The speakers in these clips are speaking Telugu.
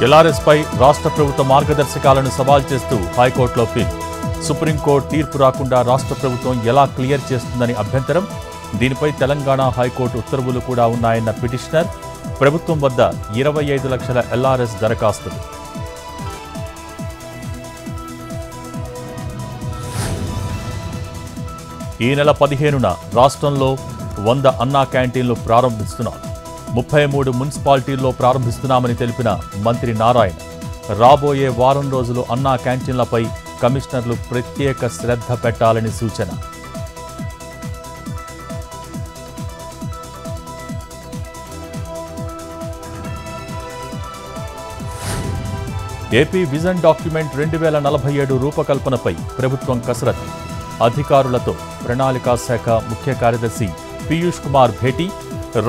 LRS పై రాష్ట్ర ప్రభుత్వ మార్గదర్శకాలను సవాల్ చేస్తూ హైకోర్టులో పిల్. సుప్రీంకోర్టు తీర్పు రాకుండా రాష్ట్ర ప్రభుత్వం ఎలా క్లియర్ చేస్తుందని అభ్యంతరం. దీనిపై తెలంగాణ హైకోర్టు ఉత్తర్వులు కూడా ఉన్నాయన్న పిటిషనర్. ప్రభుత్వం వద్ద 25 లక్షల LRS దరఖాస్తులు. ఈ నెల 15న రాష్ట్రంలో 100 అన్నా క్యాంటీన్లు ప్రారంభిస్తున్నారు. 33 మున్సిపాలిటీల్లో ప్రారంభిస్తున్నామని తెలిపిన మంత్రి నారాయణ, రాబోయే వారం రోజులు అన్నా క్యాంటీన్లపై కమిషనర్లు ప్రత్యేక శ్రద్ధ పెట్టాలని సూచన. ఏపీ విజన్ డాక్యుమెంట్ 2047 రూపకల్పనపై ప్రభుత్వం కసరత్తు. అధికారులతో ప్రణాళికా శాఖ ముఖ్య కార్యదర్శి పీయూష్ కుమార్ భేటీ.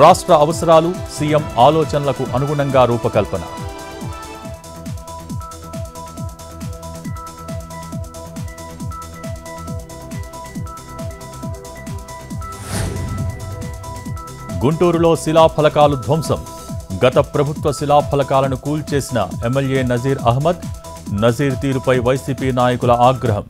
రాష్ట్ర అవసరాలు, సీఎం ఆలోచనలకు అనుగుణంగా రూపకల్పన. గుంటూరులో శిలాఫలకాలు ధ్వంసం. గత ప్రభుత్వ శిలాఫలకాలను కూల్చేసిన ఎమ్మెల్యే నజీర్ అహ్మద్. నజీర్ తీరుపై వైసీపీ నాయకుల ఆగ్రహం.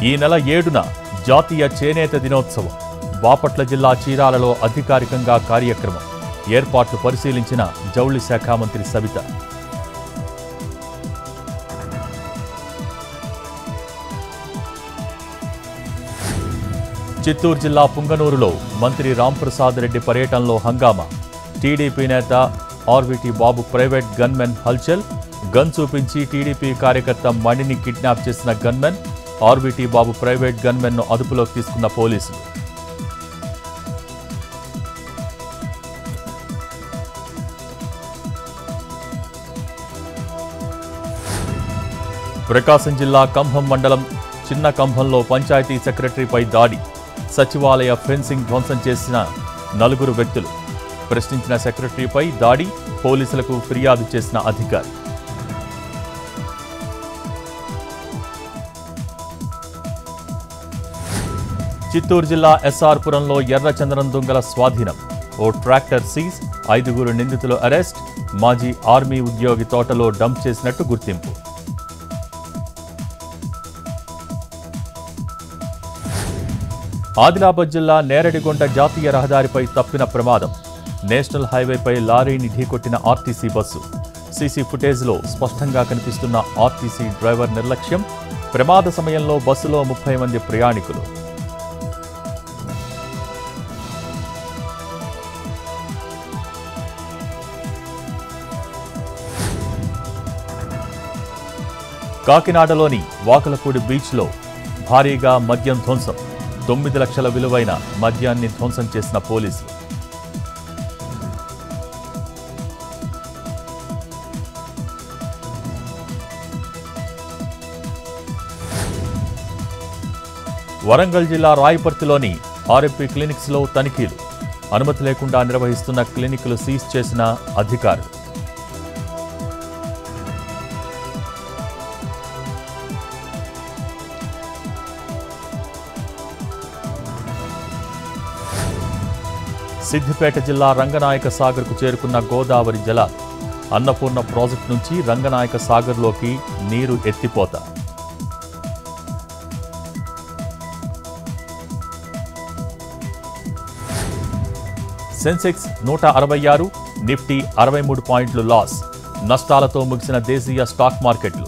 ఈ నెల 7న జాతీయ చేనేత దినోత్సవం. బాపట్ల జిల్లా చీరాలలో అధికారికంగా కార్యక్రమం. ఏర్పాట్లు పరిశీలించిన జౌళి శాఖ మంత్రి సవిత. చిత్తూరు జిల్లా పుంగనూరులో మంత్రి రాంప్రసాద్ రెడ్డి పర్యటనలో హంగామా. టీడీపీ నేత ఆర్వీటీ బాబు ప్రైవేట్ గన్మెన్ హల్చల్. గన్ చూపించి టీడీపీ కార్యకర్త మణిని కిడ్నాప్ చేసిన గన్మెన్. ఆర్వీటీ బాబు ప్రైవేట్ గన్మెన్ను అదుపులోకి తీసుకున్న పోలీసులు. ప్రకాశం జిల్లా కంభం మండలం చిన్న కంభంలో పంచాయతీ సెక్రటరీపై దాడి. సచివాలయ ఫెన్సింగ్ ధ్వంసం చేసిన 4 వ్యక్తులు. ప్రశ్నించిన సెక్రటరీపై దాడి. పోలీసులకు ఫిర్యాదు చేసిన అధికారి. చిత్తూరు జిల్లా ఎస్ఆర్పురంలో ఎర్రచందనం దొంగల స్వాధీనం. ఓ ట్రాక్టర్ సీజ్. 5 నిందితులు అరెస్ట్. మాజీ ఆర్మీ ఉద్యోగి తోటలో డంప్ చేసినట్టు గుర్తింపు. ఆదిలాబాద్ జిల్లా నేరడిగొండ జాతీయ రహదారిపై తప్పిన ప్రమాదం. నేషనల్ హైవేపై లారీని ఢీకొట్టిన ఆర్టీసీ బస్సు. సీసీ ఫుటేజ్లో స్పష్టంగా కనిపిస్తున్న ఆర్టీసీ డ్రైవర్ నిర్లక్ష్యం. ప్రమాద సమయంలో బస్సులో 30 మంది ప్రయాణికులు. కాకినాడలోని వాకలపూడి బీచ్లో భారీగా మద్యం ధ్వంసం. 9 లక్షల విలువైన మద్యాన్ని ధ్వంసం చేసిన పోలీసులు. వరంగల్ జిల్లా రాయపర్తిలోని ఆర్ఎంపీ క్లినిక్స్లో తనిఖీలు. అనుమతి లేకుండా నిర్వహిస్తున్న క్లినిక్లు సీజ్ చేసిన అధికారులు. సిద్దిపేట జిల్లా రంగనాయక సాగర్కు చేరుకున్న గోదావరి జలాలు. అన్నపూర్ణ ప్రాజెక్టు నుంచి రంగనాయక సాగర్లోకి నీరు ఎత్తిపోత. సెన్సెక్స్ 166, నిఫ్టీ 63 పాయింట్లు లాస్. నష్టాలతో ముగిసిన దేశీయ స్టాక్ మార్కెట్లు.